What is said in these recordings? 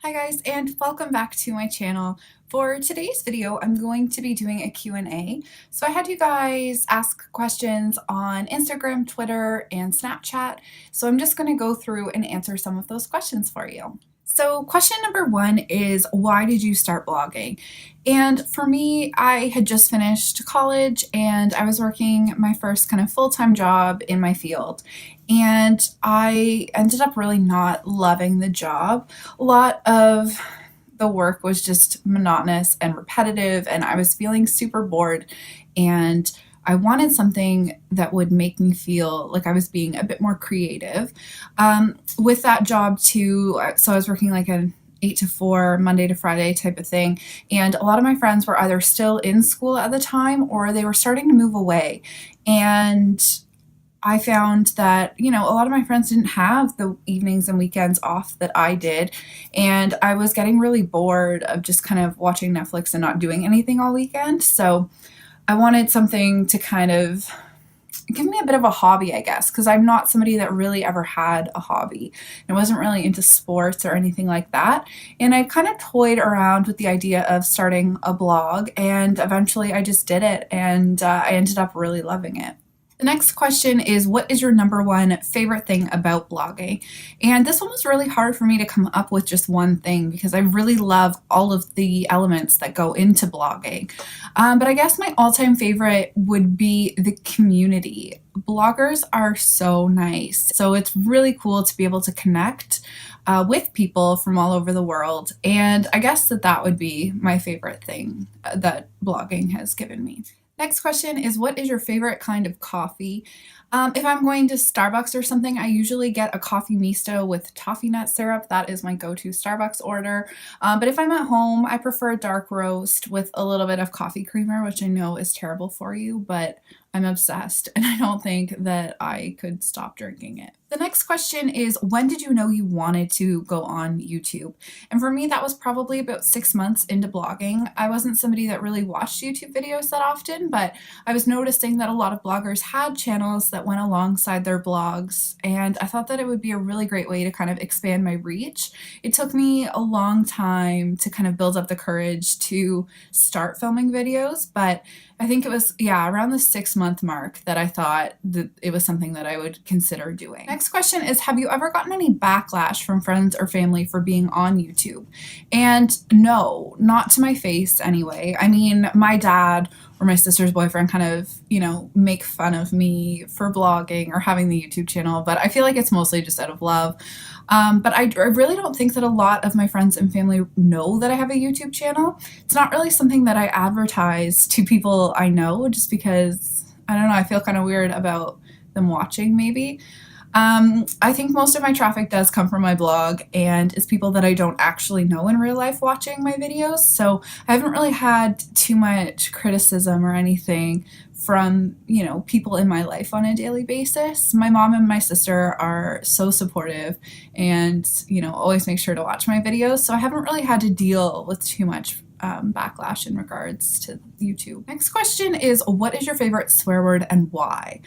Hi guys, and welcome back to my channel. For today's video, I'm going to be doing a Q&A. So I had you guys ask questions on Instagram, Twitter, and Snapchat. So I'm just going to go through and answer some of those questions for you. So question number one is, why did you start blogging? And for me, I had just finished college and I was working my first kind of full-time job in my field. And I ended up really not loving the job. A lot of the work was just monotonous and repetitive, and I was feeling super bored. And I wanted something that would make me feel like I was being a bit more creative. With that job, too, so I was working like an 8 to 4, Monday to Friday type of thing. And a lot of my friends were either still in school at the time or they were starting to move away. And I found that, a lot of my friends didn't have the evenings and weekends off that I did. And I was getting really bored of just kind of watching Netflix and not doing anything all weekend. So I wanted something to kind of give me a bit of a hobby, I guess, because I'm not somebody that really ever had a hobby. I wasn't really into sports or anything like that. And I kind of toyed around with the idea of starting a blog, and eventually I just did it, and I ended up really loving it. The next question is, what is your number one favorite thing about blogging? And this one was really hard for me to come up with just one thing because I really love all of the elements that go into blogging. But I guess my all-time favorite would be the community. Bloggers are so nice. So it's really cool to be able to connect with people from all over the world. And I guess that would be my favorite thing that blogging has given me. Next question is, what is your favorite kind of coffee? If I'm going to Starbucks or something, I usually get a coffee misto with toffee nut syrup. That is my go-to Starbucks order. But if I'm at home, I prefer dark roast with a little bit of coffee creamer, which I know is terrible for you, but I'm obsessed and I don't think that I could stop drinking it. The next question is, when did you know you wanted to go on YouTube? And for me, that was probably about 6 months into blogging. I wasn't somebody that really watched YouTube videos that often, but I was noticing that a lot of bloggers had channels that went alongside their blogs, and I thought that it would be a really great way to kind of expand my reach. It took me a long time to kind of build up the courage to start filming videos, but I think it was, around the 6 month mark that I thought that it was something that I would consider doing. Next question is, have you ever gotten any backlash from friends or family for being on YouTube? And no, not to my face anyway. I mean, my dad or my sister's boyfriend kind of, make fun of me for blogging or having the YouTube channel, but I feel like it's mostly just out of love. But I really don't think that a lot of my friends and family know that I have a YouTube channel. It's not really something that I advertise to people I know just because, I don't know, I feel kind of weird about them watching maybe. I think most of my traffic does come from my blog, and it's people that I don't actually know in real life watching my videos, so I haven't really had too much criticism or anything from, people in my life on a daily basis. My mom and my sister are so supportive and, always make sure to watch my videos, so I haven't really had to deal with too much backlash in regards to YouTube. Next question is, what is your favorite swear word and why?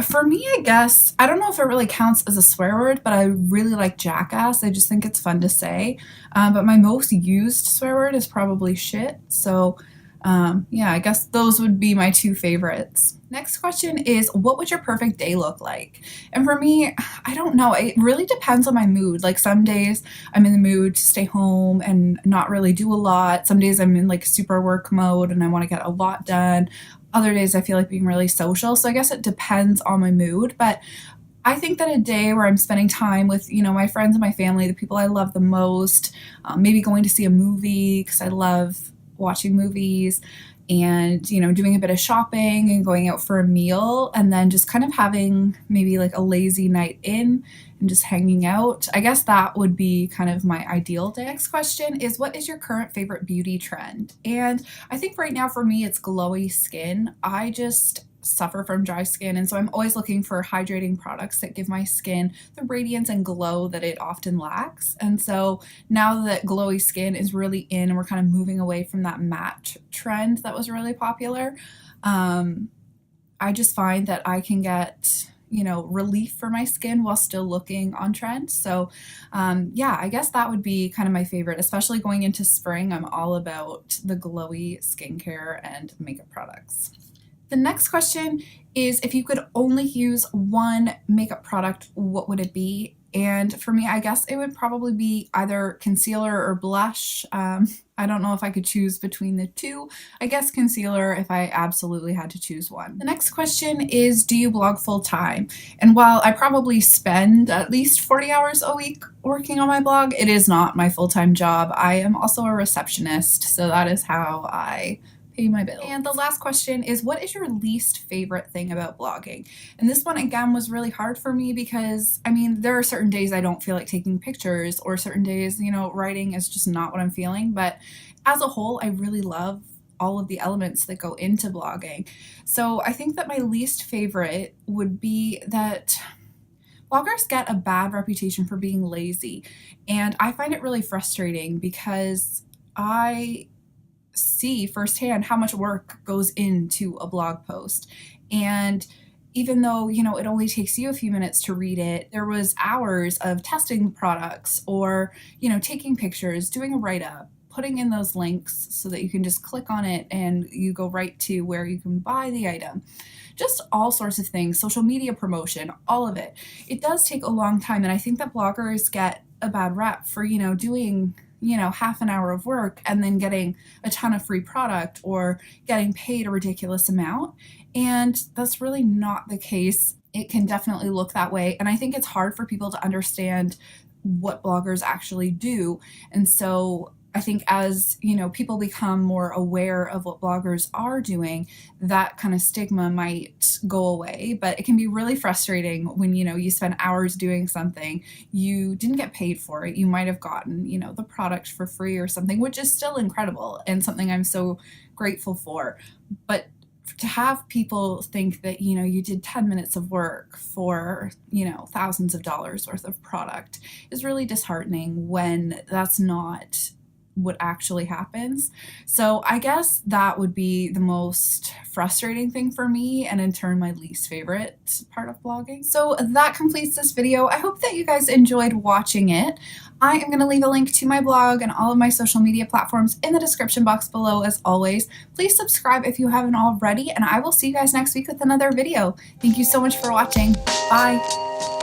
For me, I guess, I don't know if it really counts as a swear word, but I really like jackass. I just think it's fun to say. But my most used swear word is probably shit. So, I guess those would be my two favorites. Next question is, what would your perfect day look like? And for me, I don't know. It really depends on my mood. Like some days I'm in the mood to stay home and not really do a lot. Some days I'm in like super work mode and I want to get a lot done. Other days I feel like being really social. So I guess it depends on my mood. But I think that a day where I'm spending time with, my friends and my family, the people I love the most, maybe going to see a movie because I love watching movies, and doing a bit of shopping and going out for a meal, and then just kind of having maybe like a lazy night in and just hanging out. I guess that would be kind of my ideal day. Next question is, what is your current favorite beauty trend? And I think right now for me it's glowy skin. I just suffer from dry skin, and so I'm always looking for hydrating products that give my skin the radiance and glow that it often lacks. And so now that glowy skin is really in and we're kind of moving away from that matte trend that was really popular, I just find that I can get relief for my skin while still looking on trend. So yeah, I guess that would be kind of my favorite, especially going into spring. I'm all about the glowy skincare and makeup products. The next question is, if you could only use one makeup product, what would it be? And for me, I guess it would probably be either concealer or blush. I don't know if I could choose between the two. I guess concealer if I absolutely had to choose one. The next question is, do you blog full time? And while I probably spend at least 40 hours a week working on my blog, it is not my full-time job. I am also a receptionist, so that is how I pay my bills. And the last question is, what is your least favorite thing about blogging? And this one again was really hard for me because I mean, there are certain days I don't feel like taking pictures, or certain days, writing is just not what I'm feeling. But as a whole, I really love all of the elements that go into blogging. So I think that my least favorite would be that bloggers get a bad reputation for being lazy. And I find it really frustrating because I see firsthand how much work goes into a blog post. And even though, it only takes you a few minutes to read it, there was hours of testing the products, or, taking pictures, doing a write-up, putting in those links so that you can just click on it and you go right to where you can buy the item. Just all sorts of things, social media promotion, all of it. It does take a long time, and I think that bloggers get a bad rep for, doing half an hour of work and then getting a ton of free product or getting paid a ridiculous amount. And that's really not the case. It can definitely look that way. And I think it's hard for people to understand what bloggers actually do. And so I think as, people become more aware of what bloggers are doing, that kind of stigma might go away. But it can be really frustrating when, you spend hours doing something, you didn't get paid for it. You might have gotten, the product for free or something, which is still incredible and something I'm so grateful for. But to have people think that, you did 10 minutes of work for, thousands of dollars worth of product is really disheartening when that's not what actually happens. So I guess that would be the most frustrating thing for me, and in turn my least favorite part of blogging. So that completes this video. I hope that you guys enjoyed watching it. I am going to leave a link to my blog and all of my social media platforms in the description box below as always. Please subscribe if you haven't already, and I will see you guys next week with another video. Thank you so much for watching. Bye!